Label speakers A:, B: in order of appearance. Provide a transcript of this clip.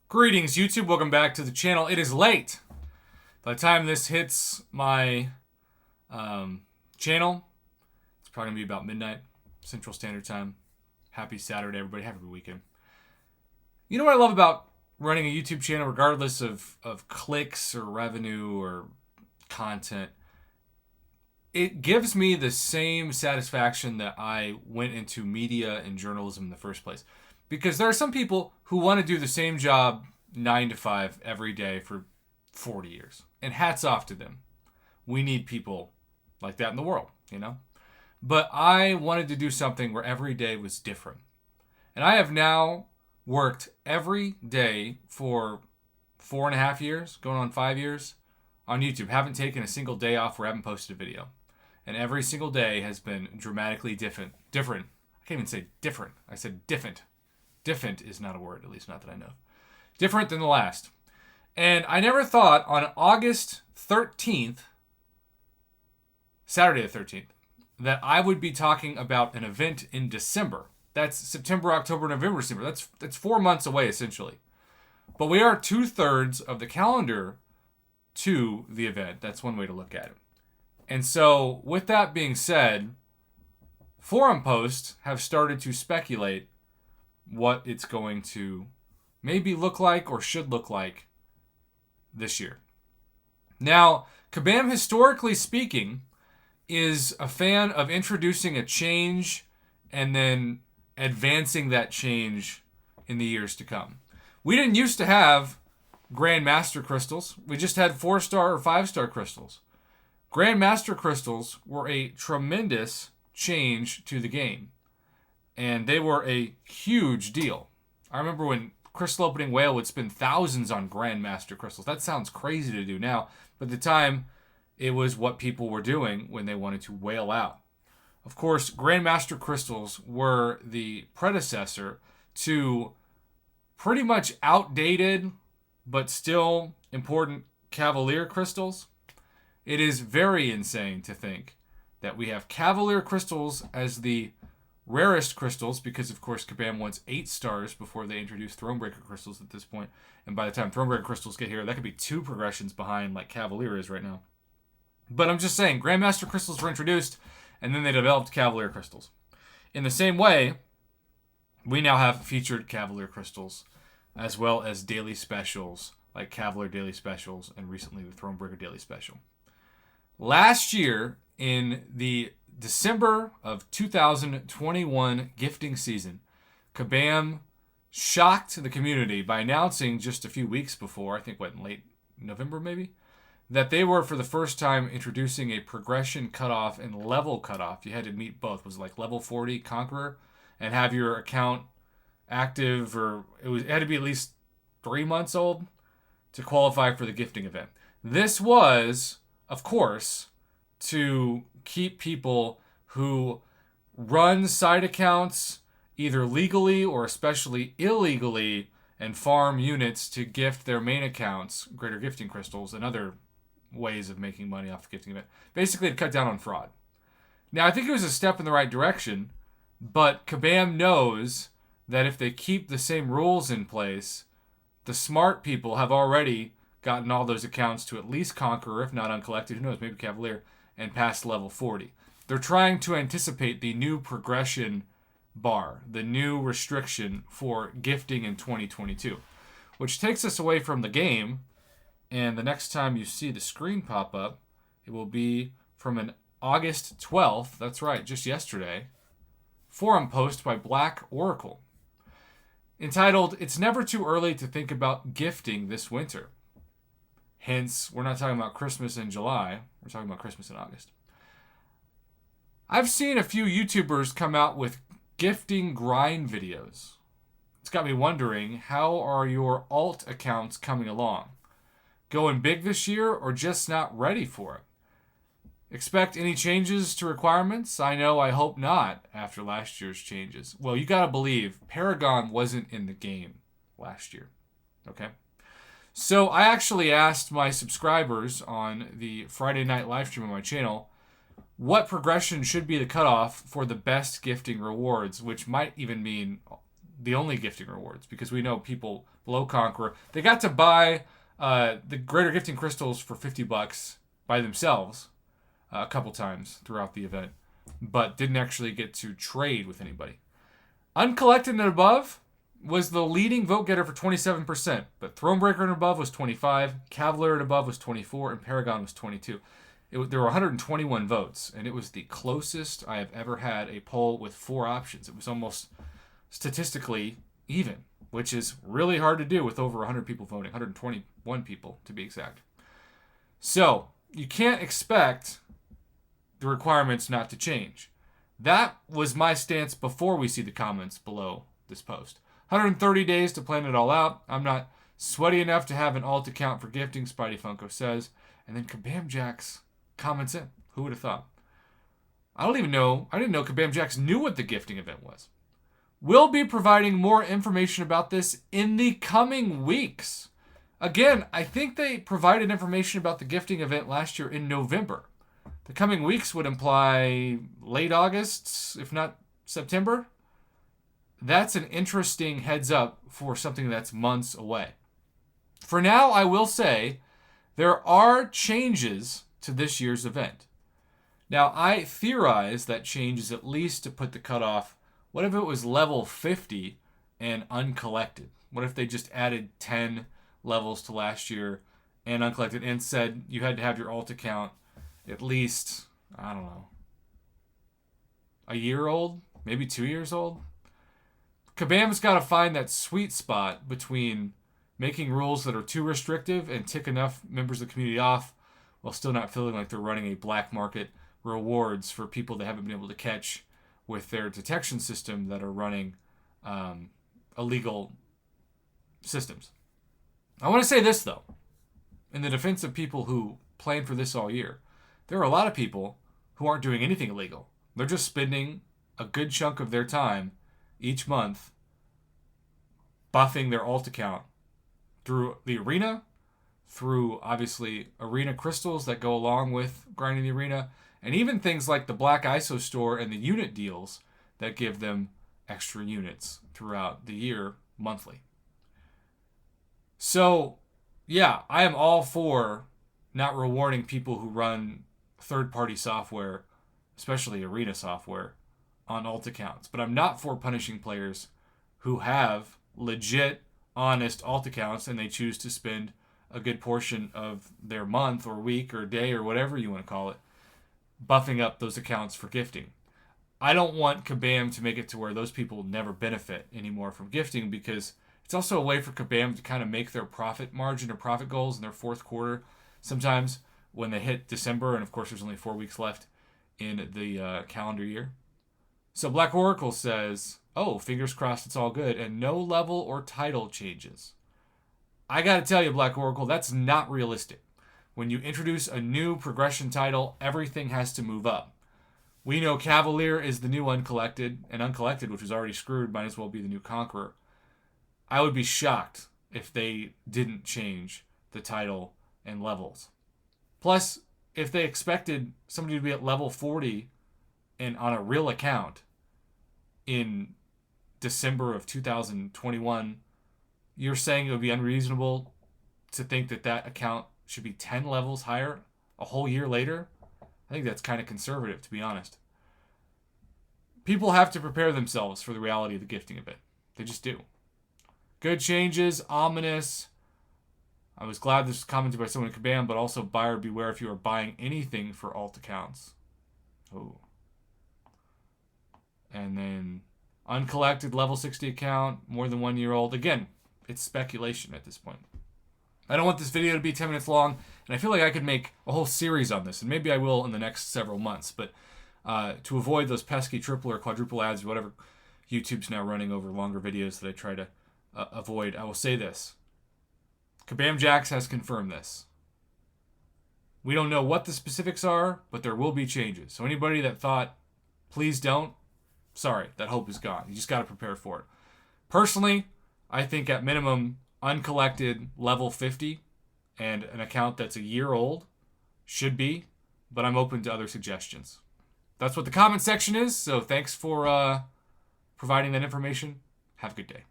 A: Greetings, YouTube. Welcome back to the channel. It is late. By the time this hits my channel, it's probably going to be about midnight, Central Standard Time. Happy Saturday, everybody. Happy weekend. You know what I love about running a YouTube channel, regardless of clicks or revenue or content? It gives me the same satisfaction that I went into media and journalism in the first place. Because there are some people who want to do the same job 9 to 5 every day for 40 years. And hats off to them. We need people like that in the world, you know? But I wanted to do something where every day was different. And I have now worked every day for 4.5 years, going on 5 years, on YouTube. Haven't taken a single day off where I haven't posted a video. And every single day has been dramatically different. I can't even say different. I said different. Different is not a word, at least not that I know. Different than the last. And I never thought on August 13th, Saturday the 13th, that I would be talking about an event in December. That's September, October, November, December. That's 4 months away, essentially. But we are 2/3 of the calendar to the event. That's one way to look at it. And so, with that being said, forum posts have started to speculate what it's going to maybe look like or should look like this year. Now, Kabam, historically speaking, is a fan of introducing a change and then advancing that change in the years to come. We didn't used to have Grandmaster crystals. We just had 4-star or 5-star crystals. Grandmaster crystals were a tremendous change to the game. And they were a huge deal. I remember when Crystal Opening Whale would spend thousands on Grandmaster crystals. That sounds crazy to do now, but at the time, it was what people were doing when they wanted to whale out. Of course, Grandmaster crystals were the predecessor to pretty much outdated, but still important Cavalier crystals. It is very insane to think that we have Cavalier crystals as the rarest crystals, because of course Kabam wants 8 stars before they introduce Thronebreaker crystals at this point. And by the time Thronebreaker crystals get here, that could be 2 progressions behind like Cavalier is right now. But I'm just saying, Grandmaster crystals were introduced, and then they developed Cavalier crystals. In the same way, we now have featured Cavalier crystals, as well as daily specials, like Cavalier daily specials, and recently the Thronebreaker daily special. Last year, in the December of 2021 gifting season, Kabam shocked the community by announcing just a few weeks before, I think in late November maybe, that they were for the first time introducing a progression cutoff and level cutoff. You had to meet both. It was like level 40 Conqueror and have your account active, or it had to be at least 3 months old to qualify for the gifting event. This was, of course, to keep people who run side accounts either legally or especially illegally and farm units to gift their main accounts greater gifting crystals and other ways of making money off the gifting event. Basically, to cut down on fraud. Now, I think it was a step in the right direction, but Kabam knows that if they keep the same rules in place, the smart people have already gotten all those accounts to at least Conqueror, if not Uncollected, who knows, maybe Cavalier, and past level 40. They're trying to anticipate the new progression bar, the new restriction for gifting in 2022, which takes us away from the game. And the next time you see the screen pop up, it will be from an August 12th, that's right, just yesterday, forum post by Black Oracle, entitled, "It's Never Too Early to Think About Gifting This Winter." Hence, we're not talking about Christmas in July. We're talking about Christmas in August. I've seen a few YouTubers come out with gifting grind videos. It's got me wondering, how are your alt accounts coming along? Going big this year or just not ready for it? Expect any changes to requirements? I hope not after last year's changes. Well, you gotta believe Paragon wasn't in the game last year. Okay? So I actually asked my subscribers on the Friday night live stream on my channel what progression should be the cutoff for the best gifting rewards, which might even mean the only gifting rewards, because we know people below Conqueror. They got to buy the Greater Gifting Crystals for $50 by themselves a couple times throughout the event, but didn't actually get to trade with anybody. Uncollected and above was the leading vote getter for 27%, but Thronebreaker and above was 25%, Cavalier and above was 24%, and Paragon was 22%. There were 121 votes, and it was the closest I have ever had a poll with 4 options. It was almost statistically even, which is really hard to do with over 100 people voting, 121 people to be exact. So you can't expect the requirements not to change. That was my stance before we see the comments below this post. 130 days to plan it all out. I'm not sweaty enough to have an alt account for gifting, Spidey Funko says. And then Kabam Jax comments in. Who would have thought? I didn't know Kabam Jax knew what the gifting event was. We'll be providing more information about this in the coming weeks. Again, I think they provided information about the gifting event last year in November. The coming weeks would imply late August, if not September. That's an interesting heads up for something that's months away. For now, I will say there are changes to this year's event. Now, I theorize that change is at least to put the cutoff. What if it was level 50 and uncollected? What if they just added 10 levels to last year and uncollected and said you had to have your alt account at least, I don't know, a year old, maybe 2 years old? Kabam's got to find that sweet spot between making rules that are too restrictive and tick enough members of the community off while still not feeling like they're running a black market rewards for people they haven't been able to catch with their detection system that are running illegal systems. I want to say this, though, in the defense of people who plan for this all year. There are a lot of people who aren't doing anything illegal. They're just spending a good chunk of their time each month buffing their alt account through the arena, through obviously arena crystals that go along with grinding the arena, and even things like the Black ISO store and the unit deals that give them extra units throughout the year monthly. So, yeah, I am all for not rewarding people who run third-party software, especially arena software, on alt accounts. But I'm not for punishing players who have legit, honest alt accounts and they choose to spend a good portion of their month or week or day or whatever you want to call it buffing up those accounts for gifting. I don't want Kabam to make it to where those people never benefit anymore from gifting, because it's also a way for Kabam to kind of make their profit margin or profit goals in their fourth quarter. Sometimes when they hit December, and of course there's only 4 weeks left in the calendar year. So Black Oracle says, oh, fingers crossed it's all good, and no level or title changes. I gotta tell you, Black Oracle, that's not realistic. When you introduce a new progression title, everything has to move up. We know Cavalier is the new uncollected, and uncollected, which was already screwed, might as well be the new Conqueror. I would be shocked if they didn't change the title and levels. Plus, if they expected somebody to be at level 40 and on a real account in December of 2021, you're saying it would be unreasonable to think that that account should be 10 levels higher a whole year later? I think that's kind of conservative, to be honest. People have to prepare themselves for the reality of the gifting event. They just do. Good changes, ominous. I was glad this was commented by someone in Kabam, but also buyer beware if you are buying anything for alt accounts. Oh. And then uncollected level 60 account, more than 1 year old. Again, it's speculation at this point. I don't want this video to be 10 minutes long, and I feel like I could make a whole series on this, and maybe I will in the next several months. But to avoid those pesky triple or quadruple ads or whatever YouTube's now running over longer videos that I try to avoid, I will say this. Kabam Jax has confirmed this. We don't know what the specifics are, but there will be changes. So anybody that thought, please don't, sorry, that hope is gone. You just got to prepare for it. Personally, I think at minimum, uncollected level 50 and an account that's a year old should be, but I'm open to other suggestions. That's what the comment section is, so thanks for providing that information. Have a good day.